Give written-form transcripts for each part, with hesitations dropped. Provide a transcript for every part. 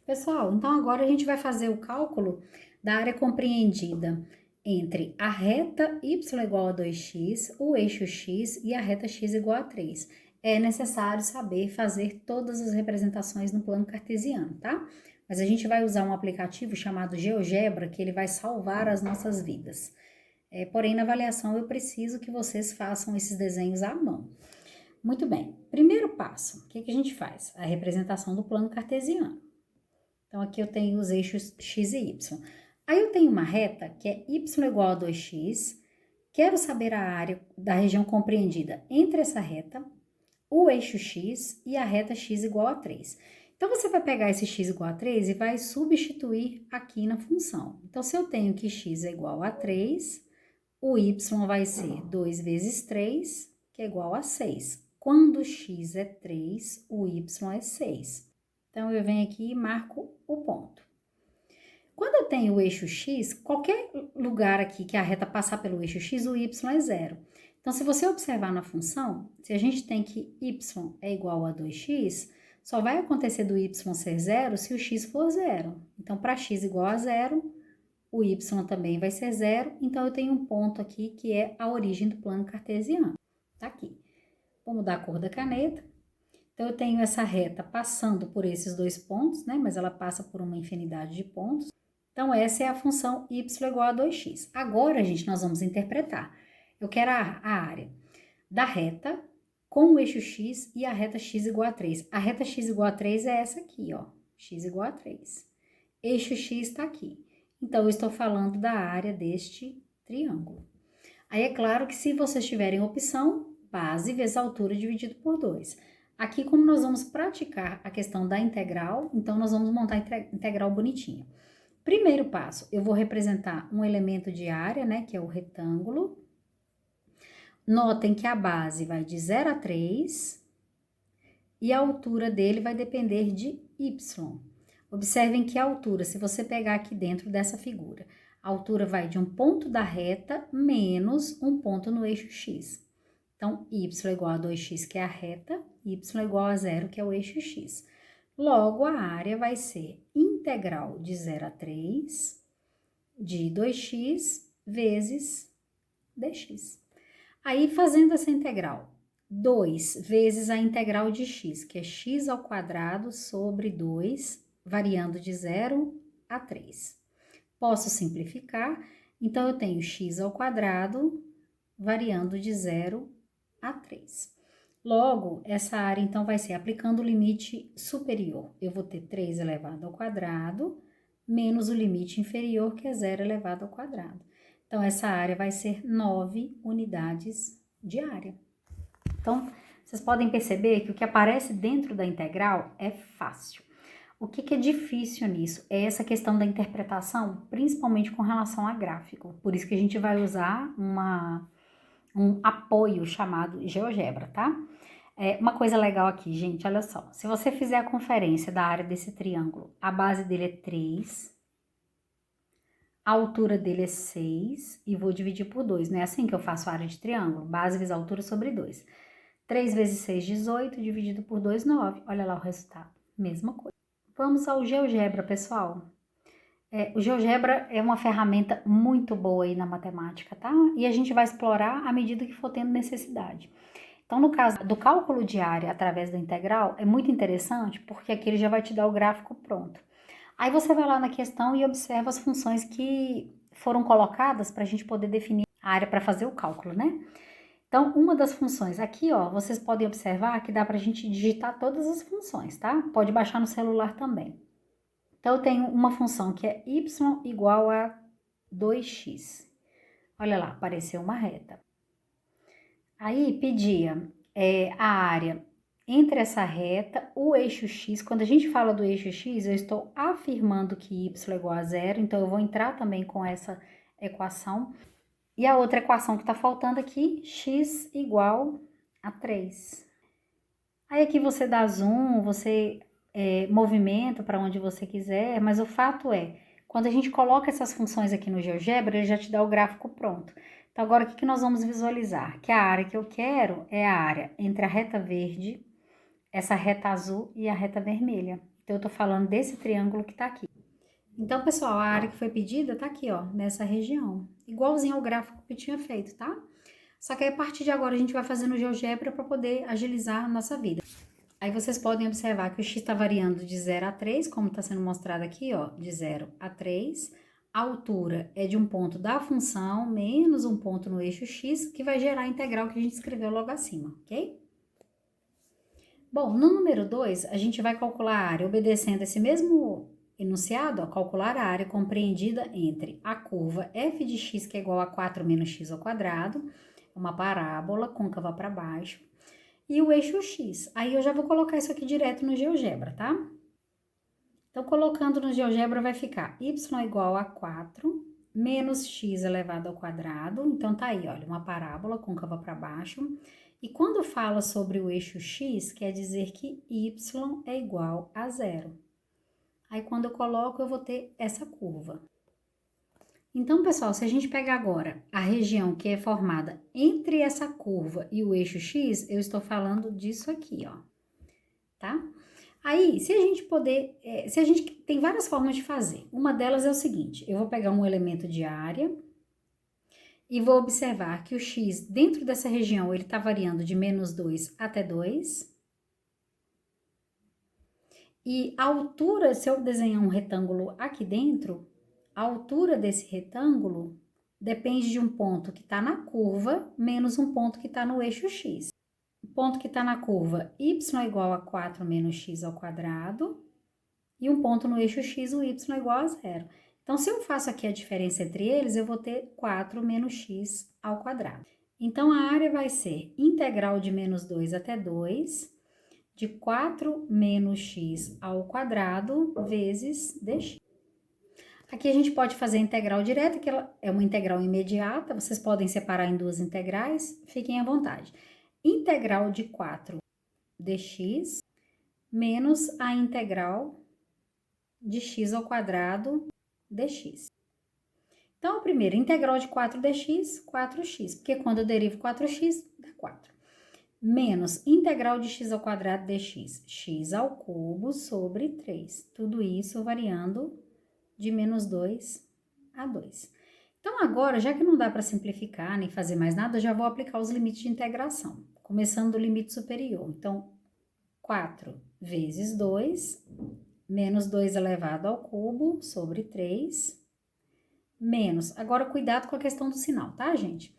Pessoal, então agora a gente vai fazer o cálculo da área compreendida entre a reta y igual a 2x, o eixo x e a reta x igual a 3. É necessário saber fazer todas as representações no plano cartesiano, tá? Mas a gente vai usar um aplicativo chamado GeoGebra, que ele vai salvar as nossas vidas. Porém, na avaliação eu preciso que vocês façam esses desenhos à mão. Muito bem, primeiro passo, o que a gente faz? A representação do plano cartesiano. Então, aqui eu tenho os eixos x e y. Aí eu tenho uma reta que é y igual a 2x. Quero saber a área da região compreendida entre essa reta, o eixo x e a reta x igual a 3. Então, você vai pegar esse x igual a 3 e vai substituir aqui na função. Então, se eu tenho que x é igual a 3, o y vai ser 2 vezes 3, que é igual a 6. Quando x é 3, o y é 6. Então, eu venho aqui e marco o ponto. Quando eu tenho o eixo x, qualquer lugar aqui que a reta passar pelo eixo x, o y é 0. Então, se você observar na função, se a gente tem que y é igual a 2x, só vai acontecer do y ser 0 se o x for 0. Então, para x igual a 0, o y também vai ser 0. Então, eu tenho um ponto aqui que é a origem do plano cartesiano. Tá aqui. Vou mudar a cor da caneta. Então, eu tenho essa reta passando por esses dois pontos, né? Mas ela passa por uma infinidade de pontos. Então, essa é a função y igual a 2x. Agora, gente, nós vamos interpretar. Eu quero a área da reta com o eixo x e a reta x igual a 3. A reta x igual a 3 é essa aqui, ó. X igual a 3. Eixo x está aqui. Então, eu estou falando da área deste triângulo. Aí, é claro que se vocês tiverem opção, base vezes altura dividido por 2. Aqui, como nós vamos praticar a questão da integral, então nós vamos montar a integral bonitinha. Primeiro passo, eu vou representar um elemento de área, né, que é o retângulo. Notem que a base vai de 0 a 3 e a altura dele vai depender de y. Observem que a altura, se você pegar aqui dentro dessa figura, a altura vai de um ponto da reta menos um ponto no eixo x. Então, y igual a 2x, que é a reta, y igual a 0, que é o eixo x. Logo, a área vai ser integral de 0 a 3 de 2x vezes dx. Aí, fazendo essa integral, 2 vezes a integral de x, que é x ao quadrado sobre 2, variando de 0 a 3. Posso simplificar, então eu tenho x ao quadrado variando de 0 a 3. Logo, essa área, então, vai ser aplicando o limite superior. Eu vou ter 3 elevado ao quadrado, menos o limite inferior, que é 0 elevado ao quadrado. Então, essa área vai ser 9 unidades de área. Então, vocês podem perceber que o que aparece dentro da integral é fácil. O que é difícil nisso? É essa questão da interpretação, principalmente com relação a gráfico. Por isso que a gente vai usar um apoio chamado GeoGebra, tá? Uma coisa legal aqui, gente, olha só. Se você fizer a conferência da área desse triângulo, a base dele é 3, a altura dele é 6 e vou dividir por 2. Não é assim que eu faço a área de triângulo? Base vezes altura sobre 2. 3 vezes 6, 18, dividido por 2, 9. Olha lá o resultado. Mesma coisa. Vamos ao GeoGebra, pessoal. O GeoGebra é uma ferramenta muito boa aí na matemática, tá? E a gente vai explorar à medida que for tendo necessidade. Então, no caso do cálculo de área através da integral, é muito interessante porque aqui ele já vai te dar o gráfico pronto. Aí você vai lá na questão e observa as funções que foram colocadas para a gente poder definir a área para fazer o cálculo, né? Então, uma das funções aqui, ó, vocês podem observar que dá para a gente digitar todas as funções, tá? Pode baixar no celular também. Então, eu tenho uma função que é y igual a 2x. Olha lá, apareceu uma reta. Aí, pedia a área entre essa reta, o eixo x. Quando a gente fala do eixo x, eu estou afirmando que y é igual a 0, então eu vou entrar também com essa equação. E a outra equação que está faltando aqui, x igual a 3. Aí aqui você dá zoom, você movimenta para onde você quiser, mas o fato é, quando a gente coloca essas funções aqui no GeoGebra, ele já te dá o gráfico pronto. Então, agora, o que nós vamos visualizar? Que a área que eu quero é a área entre a reta verde, essa reta azul e a reta vermelha. Então, eu tô falando desse triângulo que tá aqui. Então, pessoal, a área que foi pedida tá aqui, ó, nessa região. Igualzinho ao gráfico que eu tinha feito, tá? Só que aí, a partir de agora a gente vai fazendo GeoGebra para poder agilizar a nossa vida. Aí vocês podem observar que o x está variando de 0 a 3, como está sendo mostrado aqui, ó, de 0 a 3. A altura é de um ponto da função menos um ponto no eixo x, que vai gerar a integral que a gente escreveu logo acima, ok? Bom, no número 2, a gente vai calcular a área obedecendo esse mesmo enunciado, ó, calcular a área compreendida entre a curva f de x, que é igual a 4 menos x ao quadrado, uma parábola côncava para baixo, e o eixo x. Aí eu já vou colocar isso aqui direto no GeoGebra, tá? Então, colocando no GeoGebra vai ficar y igual a 4 menos x elevado ao quadrado. Então, tá aí, olha, uma parábola côncava para baixo. E quando fala sobre o eixo x, quer dizer que y é igual a 0. Aí, quando eu coloco, eu vou ter essa curva. Então, pessoal, se a gente pegar agora a região que é formada entre essa curva e o eixo x, eu estou falando disso aqui, ó, tá? Aí, se a gente tem várias formas de fazer. Uma delas é o seguinte, eu vou pegar um elemento de área e vou observar que o x dentro dessa região, ele tá variando de menos 2 até 2. E a altura, se eu desenhar um retângulo aqui dentro, a altura desse retângulo depende de um ponto que está na curva menos um ponto que está no eixo x. O ponto que está na curva y igual a 4 menos x ao quadrado e um ponto no eixo x, o y igual a 0. Então, se eu faço aqui a diferença entre eles, eu vou ter 4 menos x ao quadrado. Então, a área vai ser integral de menos 2 até 2, de 4 menos x ao quadrado vezes dx. Aqui a gente pode fazer a integral direta, que ela é uma integral imediata, vocês podem separar em duas integrais, fiquem à vontade. Integral de 4 dx menos a integral de x ao quadrado dx. Então, a primeira, integral de 4 dx, 4x, porque quando eu derivo 4x, dá 4. Menos integral de x ao quadrado dx, x ao cubo sobre 3. Tudo isso variando de menos 2 a 2. Então, agora, já que não dá para simplificar nem fazer mais nada, eu já vou aplicar os limites de integração, começando do limite superior. Então, 4 vezes 2, menos 2 elevado ao cubo sobre 3, menos. Agora, cuidado com a questão do sinal, tá, gente?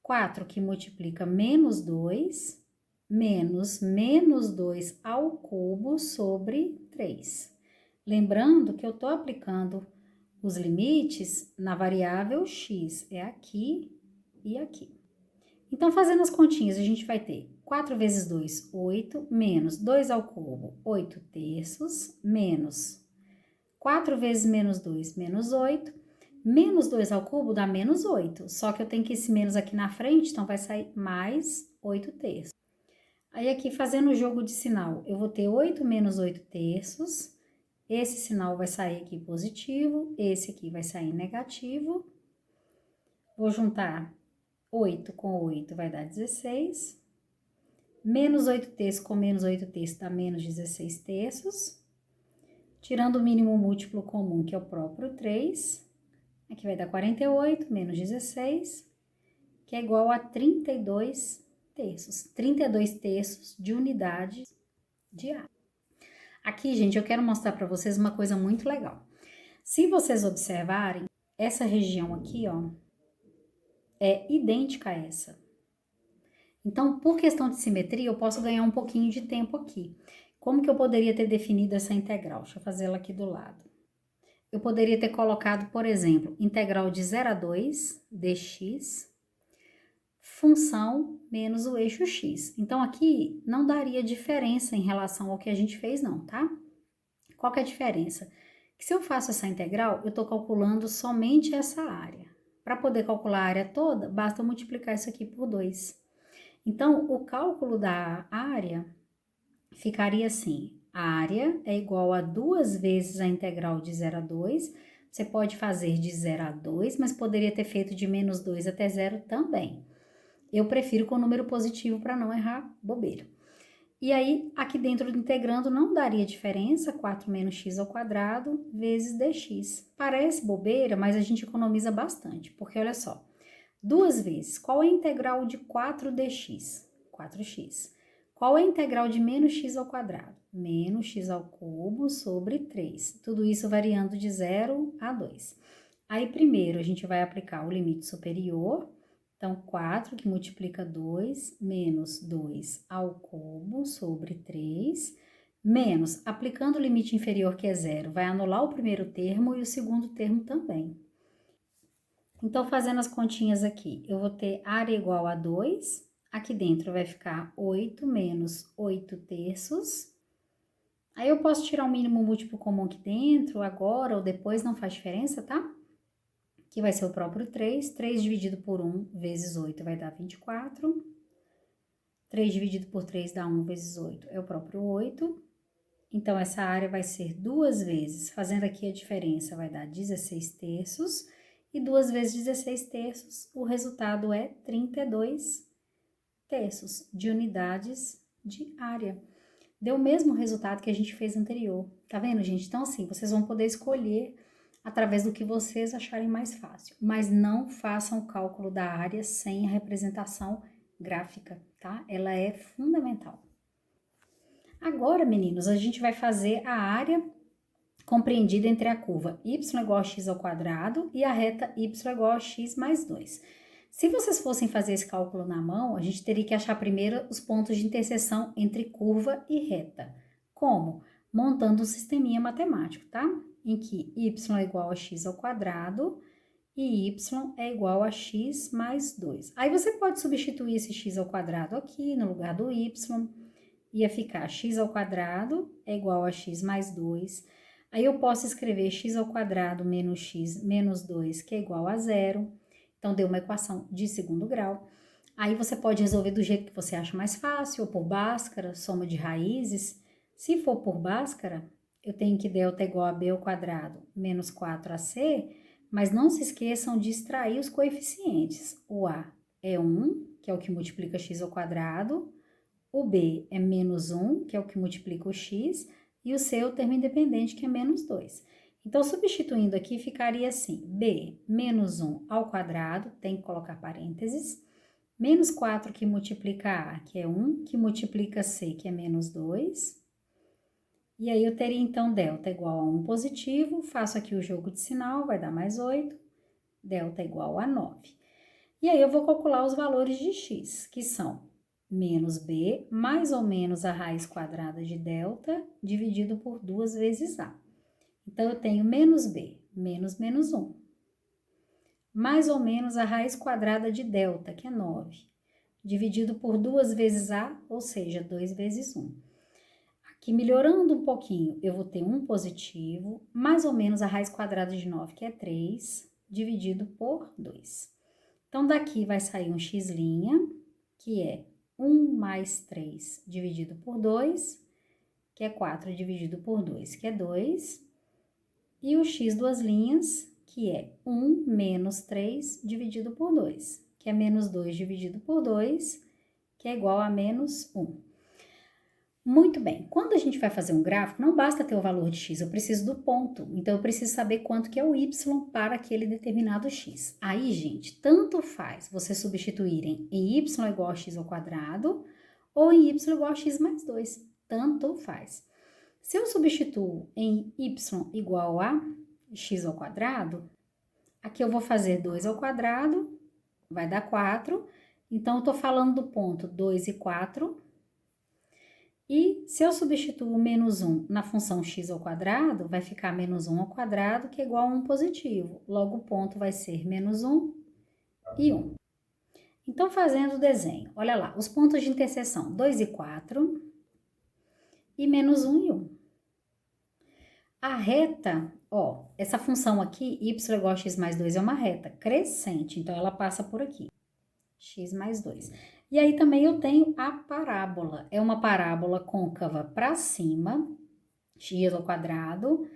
4 que multiplica menos 2, menos menos 2 ao cubo sobre 3. Lembrando que eu tô aplicando os limites na variável x, é aqui e aqui. Então, fazendo as continhas, a gente vai ter 4 vezes 2, 8, menos 2 ao cubo, 8 terços, menos 4 vezes menos 2, menos 8, menos 2 ao cubo dá menos 8, só que eu tenho que esse menos aqui na frente, então vai sair mais 8 terços. Aí aqui, fazendo o jogo de sinal, eu vou ter 8 menos 8 terços, esse sinal vai sair aqui positivo, esse aqui vai sair negativo. Vou juntar 8 com 8 vai dar 16. Menos 8 terços com menos 8 terços dá menos 16 terços. Tirando o mínimo múltiplo comum, que é o próprio 3, aqui vai dar 48 menos 16, que é igual a 32 terços. 32 terços de unidade de área. Aqui, gente, eu quero mostrar para vocês uma coisa muito legal. Se vocês observarem, essa região aqui, ó, é idêntica a essa. Então, por questão de simetria, eu posso ganhar um pouquinho de tempo aqui. Como que eu poderia ter definido essa integral? Deixa eu fazer ela aqui do lado. Eu poderia ter colocado, por exemplo, integral de 0 a 2 dx, função menos o eixo x. Então, aqui não daria diferença em relação ao que a gente fez, não, tá? Qual que é a diferença? Que se eu faço essa integral, eu estou calculando somente essa área. Para poder calcular a área toda, basta multiplicar isso aqui por 2. Então, o cálculo da área ficaria assim: a área é igual a 2 vezes a integral de 0 a 2. Você pode fazer de 0 a 2, mas poderia ter feito de menos 2 até 0 também. Eu prefiro com número positivo para não errar bobeira. E aí, aqui dentro do integrando não daria diferença, 4 menos x ao quadrado vezes dx. Parece bobeira, mas a gente economiza bastante, porque olha só, 2 vezes, qual é a integral de 4dx? 4x. Qual é a integral de menos x ao quadrado? Menos x ao cubo sobre 3. Tudo isso variando de 0 a 2. Aí, primeiro, a gente vai aplicar o limite superior. Então, 4 que multiplica 2, menos 2 ao cubo sobre 3, menos, aplicando o limite inferior que é 0, vai anular o primeiro termo e o segundo termo também. Então, fazendo as continhas aqui, eu vou ter área igual a 2, aqui dentro vai ficar 8 menos 8 terços. Aí eu posso tirar o mínimo múltiplo comum aqui dentro, agora ou depois, não faz diferença, tá? Que vai ser o próprio 3. 3 dividido por 1 vezes 8 vai dar 24. 3 dividido por 3 dá 1 vezes 8, é o próprio 8. Então, essa área vai ser 2 vezes, fazendo aqui a diferença, vai dar 16 terços. E 2 vezes 16 terços, o resultado é 32 terços de unidades de área. Deu o mesmo resultado que a gente fez anterior. Tá vendo, gente? Então, assim, vocês vão poder escolher através do que vocês acharem mais fácil. Mas não façam o cálculo da área sem a representação gráfica, tá? Ela é fundamental. Agora, meninos, a gente vai fazer a área compreendida entre a curva y igual a x ao quadrado e a reta y igual a x mais 2. Se vocês fossem fazer esse cálculo na mão, a gente teria que achar primeiro os pontos de interseção entre curva e reta. Como? Montando um sisteminha matemático, tá? Em que y é igual a x ao quadrado e y é igual a x mais 2. Aí você pode substituir esse x ao quadrado aqui no lugar do y, ia ficar x ao quadrado é igual a x mais 2. Aí eu posso escrever x ao quadrado menos x menos 2, que é igual a 0. Então, deu uma equação de segundo grau. Aí você pode resolver do jeito que você acha mais fácil, ou por Bhaskara, soma de raízes. Se for por Bhaskara, eu tenho que delta é igual a b ao quadrado menos 4ac, mas não se esqueçam de extrair os coeficientes. O a é 1, que é o que multiplica x ao quadrado. O b é menos 1, que é o que multiplica o x. E o c é o termo independente, que é menos 2. Então, substituindo aqui, ficaria assim, b menos 1 ao quadrado, tem que colocar parênteses, menos 4 que multiplica a, que é 1, que multiplica c, que é menos 2. E aí, eu teria, então, delta igual a 1 positivo, faço aqui o jogo de sinal, vai dar mais 8, delta igual a 9. E aí, eu vou calcular os valores de x, que são menos b, mais ou menos a raiz quadrada de delta, dividido por 2 vezes a. Então, eu tenho menos b, menos menos 1, mais ou menos a raiz quadrada de delta, que é 9, dividido por 2 vezes a, ou seja, 2 vezes 1. Aqui, melhorando um pouquinho, eu vou ter 1 positivo, mais ou menos a raiz quadrada de 9, que é 3, dividido por 2. Então, daqui vai sair um x', que é 1 mais 3 dividido por 2, que é 4 dividido por 2, que é 2. E o x duas linhas, que é 1 menos 3 dividido por 2, que é menos 2 dividido por 2, que é igual a menos 1. Muito bem, quando a gente vai fazer um gráfico, não basta ter o valor de x, eu preciso do ponto. Então, eu preciso saber quanto que é o y para aquele determinado x. Aí, gente, tanto faz vocês substituírem em y igual a x ao quadrado ou em y igual a x mais 2. Tanto faz. Se eu substituo em y igual a x ao quadrado, aqui eu vou fazer 2 ao quadrado, vai dar 4. Então, eu estou falando do ponto 2 e 4. E se eu substituo o menos 1 na função x ao quadrado, vai ficar menos 1 ao quadrado, que é igual a 1 positivo. Logo, o ponto vai ser menos 1 e 1. Então, fazendo o desenho, olha lá, os pontos de interseção 2 e 4 e menos 1 e 1. A reta, ó, essa função aqui, y igual a x mais 2, é uma reta crescente, então ela passa por aqui, x mais 2. E aí também eu tenho a parábola, é uma parábola côncava para cima, x ao quadrado.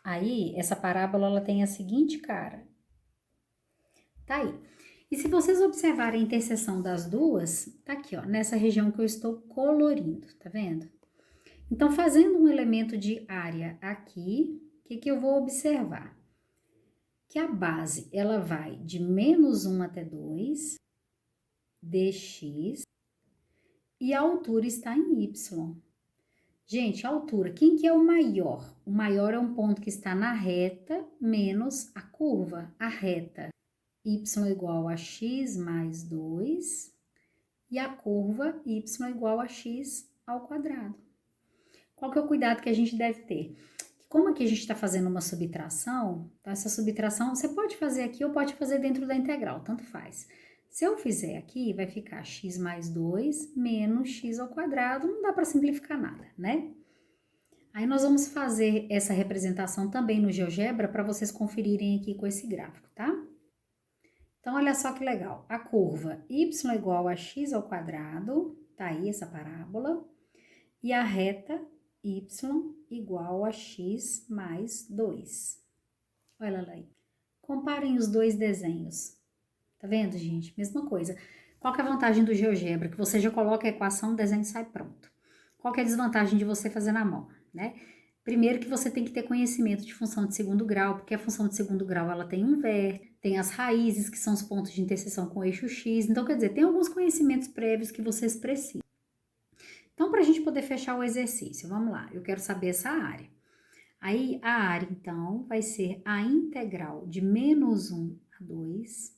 Aí, essa parábola, ela tem a seguinte cara. Tá aí. E se vocês observarem a interseção das duas, tá aqui, ó, nessa região que eu estou colorindo, tá vendo? Então, fazendo um elemento de área aqui, o que eu vou observar? Que a base, ela vai de -1 até 2, dx, e a altura está em y. Gente, a altura, quem que é o maior? O maior é um ponto que está na reta menos a curva, a reta. Y igual a x mais 2 e a curva y igual a x ao quadrado. Qual que é o cuidado que a gente deve ter? Como aqui a gente está fazendo uma subtração, então essa subtração você pode fazer aqui ou pode fazer dentro da integral, tanto faz. Se eu fizer aqui, vai ficar x mais 2 menos x ao quadrado, não dá para simplificar nada, né? Aí nós vamos fazer essa representação também no GeoGebra para vocês conferirem aqui com esse gráfico, tá? Então, olha só que legal. A curva y igual a x ao quadrado, tá aí essa parábola, e a reta y igual a x mais 2. Olha lá aí. Comparem os dois desenhos. Tá vendo, gente? Mesma coisa. Qual que é a vantagem do GeoGebra? Que você já coloca a equação, o desenho sai pronto. Qual que é a desvantagem de você fazer na mão, né? Primeiro que você tem que ter conhecimento de função de segundo grau, porque a função de segundo grau ela tem um vértice, tem as raízes, que são os pontos de interseção com o eixo x. Então, quer dizer, tem alguns conhecimentos prévios que vocês precisam. Então, para a gente poder fechar o exercício, vamos lá, eu quero saber essa área. Aí, a área, então, vai ser a integral de -1 a 2,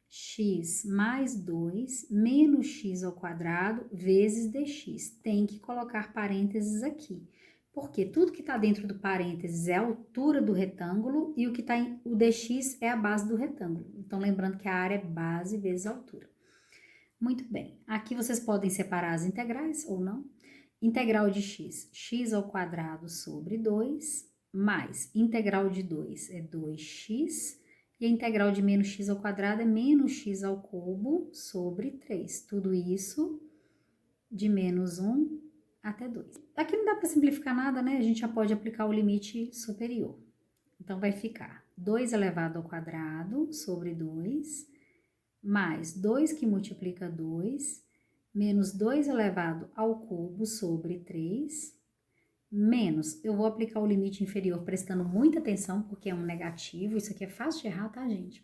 x mais 2, menos x ao quadrado, vezes dx. Tem que colocar parênteses aqui, porque tudo que está dentro do parênteses é a altura do retângulo e o dx é a base do retângulo. Então, lembrando que a área é base vezes altura. Muito bem, aqui vocês podem separar as integrais ou não. Integral de x, x ao quadrado sobre 2, mais integral de 2 é 2x, e a integral de menos x ao quadrado é menos x ao cubo sobre 3. Tudo isso de -1 até 2. Aqui não dá para simplificar nada, né? A gente já pode aplicar o limite superior. Então, vai ficar 2 elevado ao quadrado sobre 2, mais 2 que multiplica 2, menos 2 elevado ao cubo sobre 3, menos, eu vou aplicar o limite inferior prestando muita atenção, porque é um negativo, isso aqui é fácil de errar, tá, gente?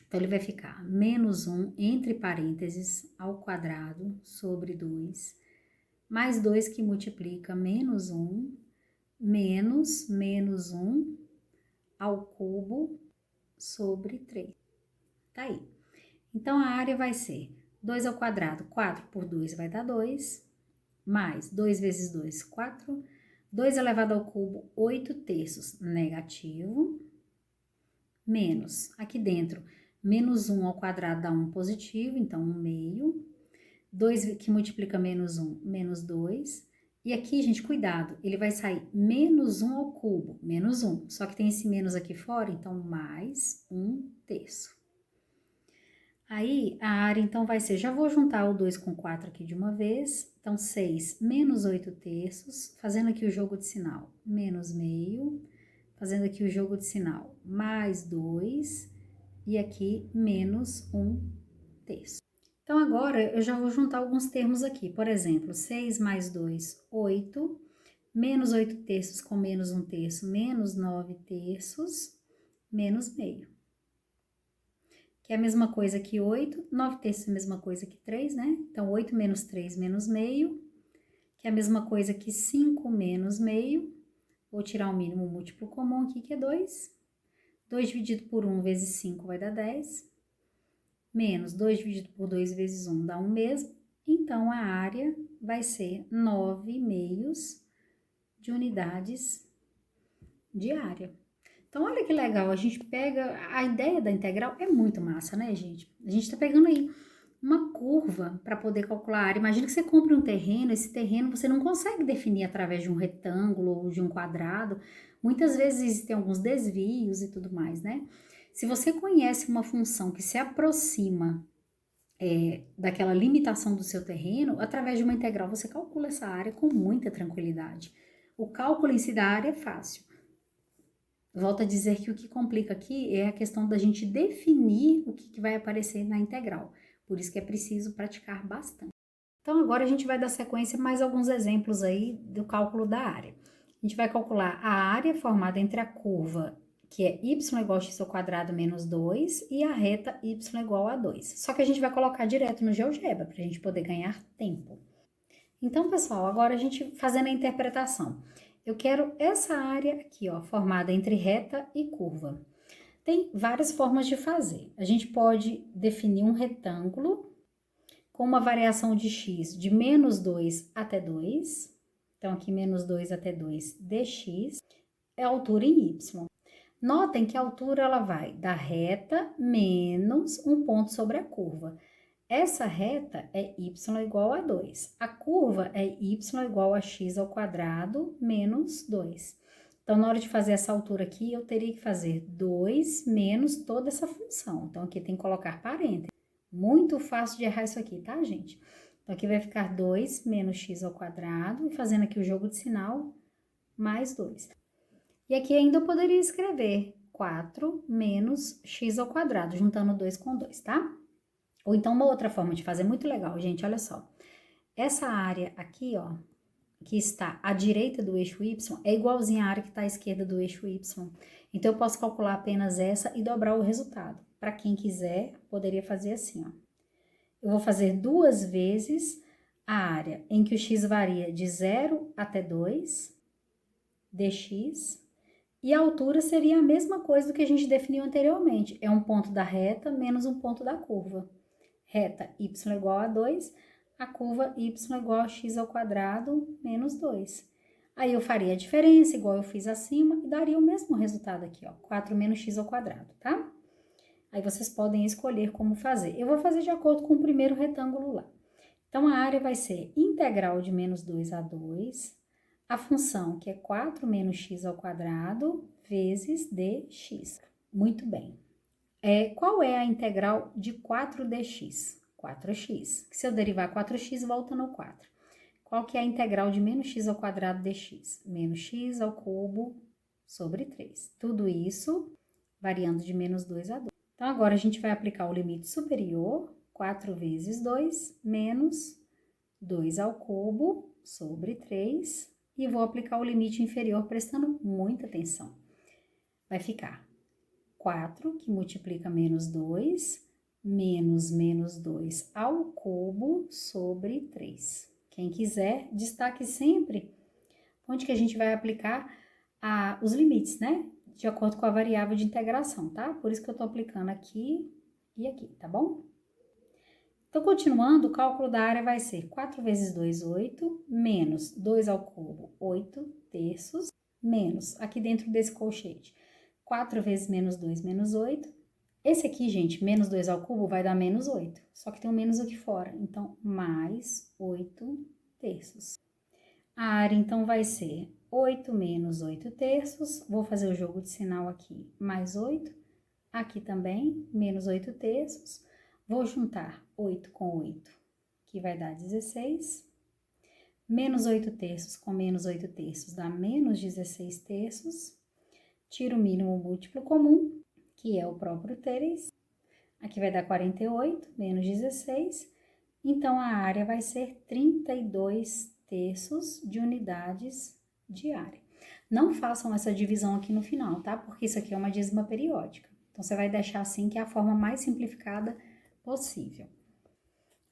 Então, ele vai ficar -1 entre parênteses ao quadrado sobre 2, mais 2 que multiplica -1, menos -1 ao cubo sobre 3. Tá aí. Então, a área vai ser 2 ao quadrado, 4 por 2 vai dar 2, mais 2 vezes 2, 4, 2 elevado ao cubo, 8 terços, negativo, menos, aqui dentro, -1 ao quadrado dá 1 positivo, então 1 meio, 2 que multiplica -1, menos 2, e aqui, gente, cuidado, ele vai sair -1 ao cubo, menos 1, só que tem esse menos aqui fora, então mais 1 terço. Aí, a área, então, vai ser, já vou juntar o 2 com 4 aqui de uma vez, então, 6 menos 8 terços, fazendo aqui o jogo de sinal, menos meio, fazendo aqui o jogo de sinal, mais 2, e aqui, menos 1 terço. Então, agora, eu já vou juntar alguns termos aqui, por exemplo, 6 mais 2, 8, menos 8 terços com menos 1 terço, menos 9 terços, menos meio. Que é a mesma coisa que 8, 9 terços é a mesma coisa que 3, né? Então, 8 menos 3 menos meio, que é a mesma coisa que 5 menos meio. Vou tirar o mínimo múltiplo comum aqui, que é 2. 2 dividido por 1 vezes 5 vai dar 10. Menos 2 dividido por 2 vezes 1 dá 1 mesmo. Então, a área vai ser 9 meios de unidades de área. Então, olha que legal, a gente pega, a ideia da integral é muito massa, né, gente? A gente tá pegando aí uma curva para poder calcular a área. Imagina que você compre um terreno, esse terreno você não consegue definir através de um retângulo ou de um quadrado. Muitas vezes existem alguns desvios e tudo mais, né? Se você conhece uma função que se aproxima daquela limitação do seu terreno, através de uma integral você calcula essa área com muita tranquilidade. O cálculo em si da área é fácil. volto a dizer que o que complica aqui é a questão da gente definir o que vai aparecer na integral. Por isso que é preciso praticar bastante. Então, agora a gente vai dar sequência mais alguns exemplos aí do cálculo da área. A gente vai calcular a área formada entre a curva, que é y igual a x ao quadrado menos 2, e a reta y igual a 2. Só que a gente vai colocar direto no GeoGebra, para a gente poder ganhar tempo. Então, pessoal, agora a gente fazendo a interpretação. Eu quero essa área aqui, ó, formada entre reta e curva. Tem várias formas de fazer. A gente pode definir um retângulo com uma variação de x de menos 2 até 2. Então, aqui menos 2 até 2 dx é a altura em y. Notem que a altura ela vai da reta menos um ponto sobre a curva. Essa reta é y igual a 2. A curva é y igual a x ao quadrado menos 2. Então, na hora de fazer essa altura aqui, eu teria que fazer 2 menos toda essa função. Então, aqui tem que colocar parênteses. Muito fácil de errar isso aqui, tá, gente? Então, aqui vai ficar 2 menos x ao quadrado, e fazendo aqui o jogo de sinal, mais 2. E aqui ainda eu poderia escrever 4 menos x ao quadrado, juntando 2 com 2, tá? Ou então, uma outra forma de fazer muito legal, gente, olha só. Essa área aqui, ó, que está à direita do eixo y, é igualzinha à área que está à esquerda do eixo y. Então, eu posso calcular apenas essa e dobrar o resultado. Para quem quiser, poderia fazer assim, ó. Eu vou fazer 2 vezes a área em que o x varia de 0 até 2, dx, e a altura seria a mesma coisa do que a gente definiu anteriormente. É um ponto da reta menos um ponto da curva. Reta y igual a 2, a curva y igual a x ao quadrado menos 2. Aí eu faria a diferença, igual eu fiz acima, e daria o mesmo resultado aqui, ó, 4 menos x ao quadrado, tá? Aí vocês podem escolher como fazer. Eu vou fazer de acordo com o primeiro retângulo lá. Então, a área vai ser integral de menos 2 a 2, a função que é 4 menos x ao quadrado vezes dx. Muito bem. Qual é a integral de 4dx? 4x. Se eu derivar 4x, volta no 4. Qual que é a integral de menos x ao quadrado dx? Menos x ao cubo sobre 3. Tudo isso variando de menos 2 a 2. Então, agora a gente vai aplicar o limite superior, 4 vezes 2, menos 2 ao cubo sobre 3. E vou aplicar o limite inferior prestando muita atenção. Vai ficar 4, que multiplica menos 2, menos menos 2 ao cubo sobre 3. Quem quiser, destaque sempre onde que a gente vai aplicar os limites, né? De acordo com a variável de integração, tá? Por isso que eu tô aplicando aqui e aqui, tá bom? Então, continuando, o cálculo da área vai ser 4 vezes 2, 8, menos 2 ao cubo, 8 terços, menos, aqui dentro desse colchete, 4 vezes menos 2, menos 8. Esse aqui, gente, menos 2 ao cubo vai dar menos 8, só que tem um menos aqui fora, então, mais 8 terços. A área, então, vai ser 8 menos 8 terços, vou fazer o jogo de sinal aqui, mais 8, aqui também, menos 8 terços, vou juntar 8 com 8, que vai dar 16, menos 8 terços com menos 8 terços dá menos 16 terços, tiro o mínimo múltiplo comum, que é o próprio 3, aqui vai dar 48, menos 16, então a área vai ser 32 terços de unidades de área. Não façam essa divisão aqui no final, tá? Porque isso aqui é uma dízima periódica. Então, você vai deixar assim, que é a forma mais simplificada possível.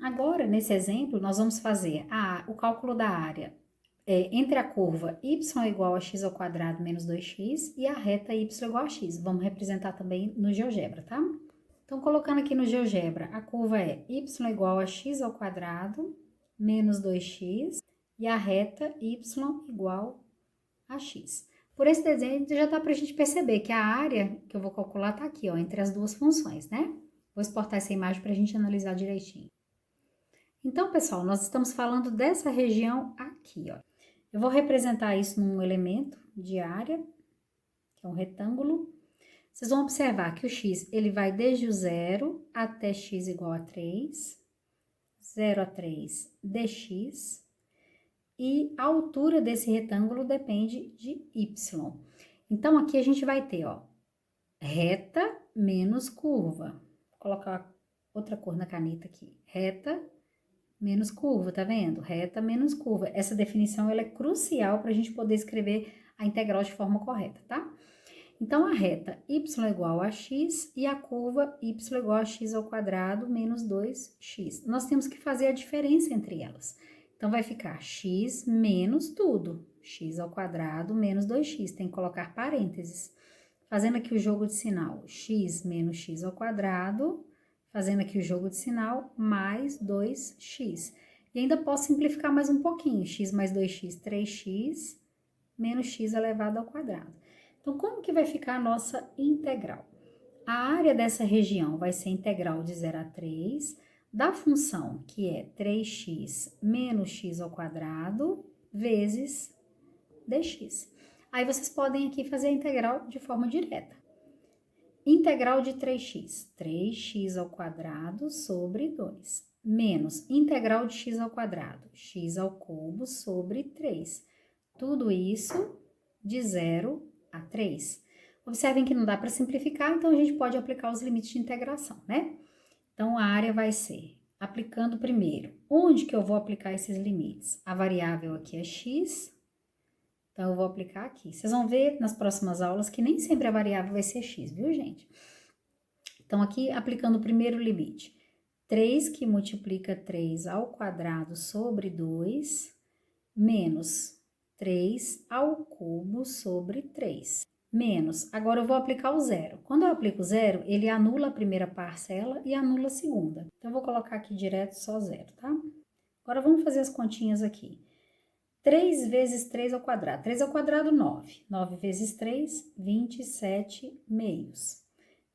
Agora, nesse exemplo, nós vamos fazer o cálculo da área entre a curva y igual a x ao quadrado menos 2x e a reta y igual a x. Vamos representar também no GeoGebra, tá? Então, colocando aqui no GeoGebra, a curva é y igual a x ao quadrado menos 2x e a reta y igual a x. Por esse desenho, já dá pra gente perceber que a área que eu vou calcular tá aqui, ó, entre as duas funções, né? Vou exportar essa imagem pra gente analisar direitinho. Então, pessoal, nós estamos falando dessa região aqui, ó. Eu vou representar isso num elemento de área, que é um retângulo. Vocês vão observar que o x, ele vai desde o 0 até x igual a 3, 0 a 3 dx, e a altura desse retângulo depende de y. Então, aqui a gente vai ter, ó, reta menos curva. Vou colocar outra cor na caneta aqui. Reta menos curva, tá vendo? Reta menos curva. Essa definição, ela é crucial para a gente poder escrever a integral de forma correta, tá? Então, a reta y igual a x e a curva y igual a x ao quadrado menos 2x. Nós temos que fazer a diferença entre elas. Então, vai ficar x menos tudo, x ao quadrado menos 2x. Tem que colocar parênteses. Fazendo aqui o jogo de sinal, x menos x ao quadrado, fazendo aqui o jogo de sinal, mais 2x. E ainda posso simplificar mais um pouquinho, x mais 2x, 3x, menos x elevado ao quadrado. Então, como que vai ficar a nossa integral? A área dessa região vai ser integral de 0 a 3, da função que é 3x menos x ao quadrado, vezes dx. Aí, vocês podem aqui fazer a integral de forma direta. Integral de 3x, 3x ao quadrado sobre 2, menos integral de x ao quadrado, x ao cubo sobre 3. Tudo isso de 0 a 3. Observem que não dá para simplificar, então a gente pode aplicar os limites de integração, né? Então, a área vai ser, aplicando primeiro, onde que eu vou aplicar esses limites? A variável aqui é x, então eu vou aplicar aqui. Vocês vão ver nas próximas aulas que nem sempre a variável vai ser x, viu, gente? Então, aqui, aplicando o primeiro limite, 3 que multiplica 3 ao quadrado sobre 2, menos 3 ao cubo sobre 3. Menos, agora eu vou aplicar o zero. Quando eu aplico o zero, ele anula a primeira parcela e anula a segunda. Então, eu vou colocar aqui direto só zero, tá? Agora, vamos fazer as continhas aqui. 3 vezes 3 ao quadrado. 3 ao quadrado, 9. 9 vezes 3, 27 meios.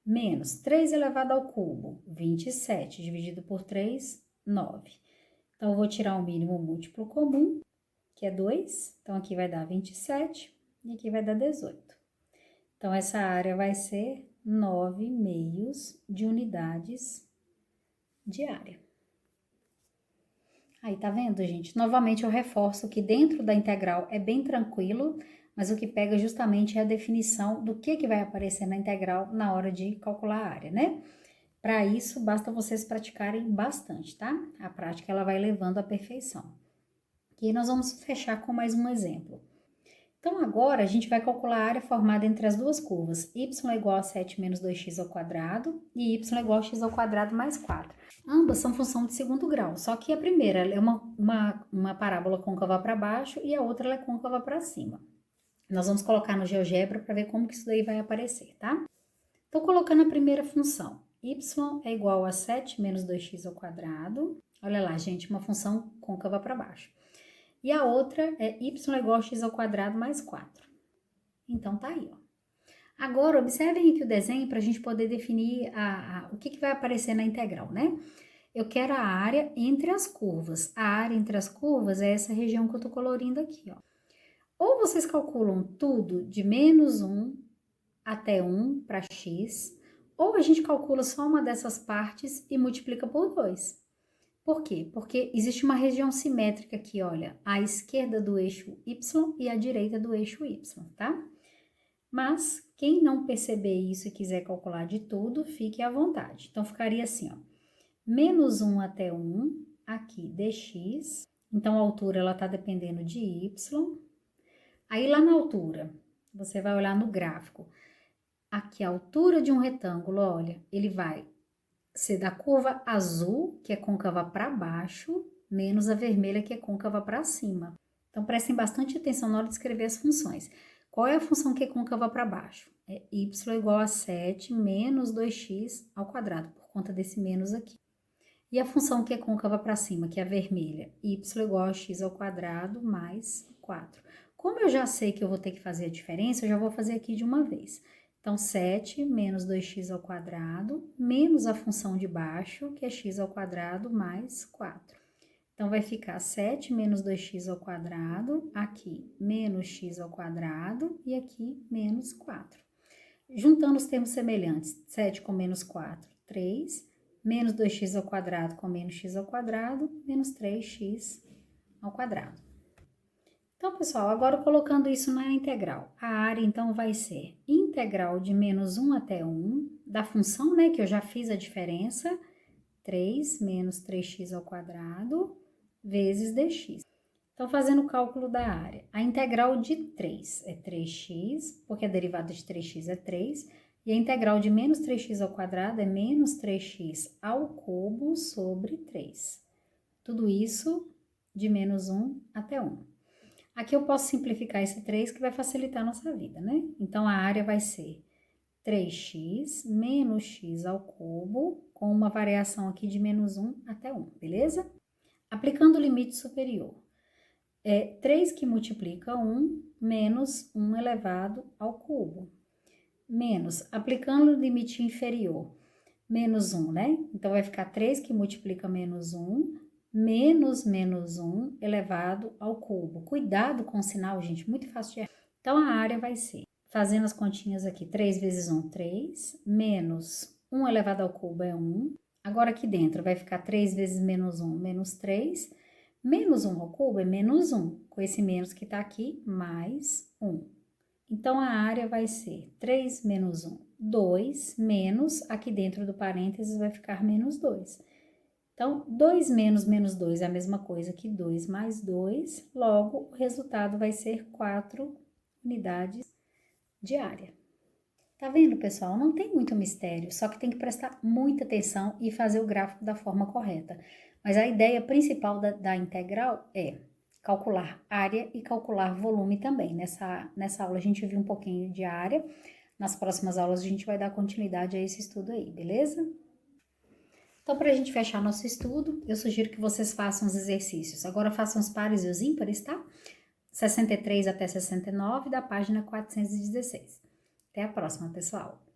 Menos 3 elevado ao cubo, 27, dividido por 3, 9. Então, eu vou tirar o mínimo múltiplo comum, que é 2. Então, aqui vai dar 27 e aqui vai dar 18. Então, essa área vai ser 9 meios de unidades de área. Aí, tá vendo, gente? Novamente, eu reforço que dentro da integral é bem tranquilo, mas o que pega justamente é a definição do que vai aparecer na integral na hora de calcular a área, né? Para isso, basta vocês praticarem bastante, tá? A prática, ela vai levando à perfeição. E nós vamos fechar com mais um exemplo. Então, agora, a gente vai calcular a área formada entre as duas curvas, y é igual a 7 menos 2x ao quadrado e y é igual a x ao quadrado mais 4. Ambas são função de segundo grau, só que a primeira é uma parábola côncava para baixo e a outra ela é côncava para cima. Nós vamos colocar no GeoGebra para ver como que isso daí vai aparecer, tá? Estou colocando a primeira função, y é igual a 7 menos 2x ao quadrado. Olha lá, gente, uma função côncava para baixo. E a outra é y igual a x ao quadrado mais 4. Então, tá aí, ó. Agora, observem aqui o desenho para a gente poder definir o que vai aparecer na integral, né? Eu quero a área entre as curvas. A área entre as curvas é essa região que eu tô colorindo aqui, ó. Ou vocês calculam tudo de menos 1 até 1 para x, ou a gente calcula só uma dessas partes e multiplica por 2. Por quê? Porque existe uma região simétrica aqui, olha, à esquerda do eixo y e à direita do eixo y, tá? Mas quem não perceber isso e quiser calcular de tudo, fique à vontade. Então, ficaria assim, ó, menos 1 até 1, aqui dx, então a altura ela tá dependendo de y. Aí lá na altura, você vai olhar no gráfico, aqui a altura de um retângulo, olha, ele vai ser da curva azul, que é côncava para baixo, menos a vermelha, que é côncava para cima. Então, prestem bastante atenção na hora de escrever as funções. Qual é a função que é côncava para baixo? É y igual a 7 menos 2x ao quadrado, por conta desse menos aqui. E a função que é côncava para cima, que é a vermelha, y igual a x ao quadrado mais 4. Como eu já sei que eu vou ter que fazer a diferença, eu já vou fazer aqui de uma vez. Então, 7 menos 2x ao quadrado, menos a função de baixo, que é x ao quadrado, mais 4. Então, vai ficar 7 menos 2x ao quadrado, aqui menos x ao quadrado e aqui menos 4. Juntando os termos semelhantes, 7 com menos 4, 3, menos 2x ao quadrado com menos x ao quadrado, menos 3x ao quadrado. Então, pessoal, agora colocando isso na integral. A área, então, vai ser integral de menos 1 até 1, da função, né, que eu já fiz a diferença, 3 menos 3x ao quadrado, vezes dx. Então, fazendo o cálculo da área. A integral de 3 é 3x, porque a derivada de 3x é 3, e a integral de menos 3x ao quadrado é menos 3x ao cubo sobre 3. Tudo isso de menos 1 até 1. Aqui eu posso simplificar esse 3 que vai facilitar a nossa vida, né? Então, a área vai ser 3x menos x ao cubo, com uma variação aqui de menos 1 até 1, beleza? Aplicando o limite superior. É 3 que multiplica 1 menos 1 elevado ao cubo. Menos, aplicando o limite inferior, menos 1, né? Então, vai ficar 3 que multiplica menos 1 menos menos 1 elevado ao cubo. Cuidado com o sinal, gente, muito fácil de errar. Então, a área vai ser, fazendo as continhas aqui, 3 vezes 1, 3, menos 1 elevado ao cubo é 1. Agora, aqui dentro, vai ficar 3 vezes menos 1, menos 3. Menos 1 ao cubo é menos 1, com esse menos que tá aqui, mais 1. Então, a área vai ser 3 menos 1, 2, menos, aqui dentro do parênteses vai ficar menos 2. Então, 2 menos menos 2 é a mesma coisa que 2 mais 2, logo, o resultado vai ser 4 unidades de área. Tá vendo, pessoal? Não tem muito mistério, só que tem que prestar muita atenção e fazer o gráfico da forma correta. Mas a ideia principal da integral é calcular área e calcular volume também. Nessa aula a gente viu um pouquinho de área, nas próximas aulas a gente vai dar continuidade a esse estudo aí, beleza? Então, para a gente fechar nosso estudo, eu sugiro que vocês façam os exercícios. Agora façam os pares e os ímpares, tá? 63 até 69, da página 416. Até a próxima, pessoal!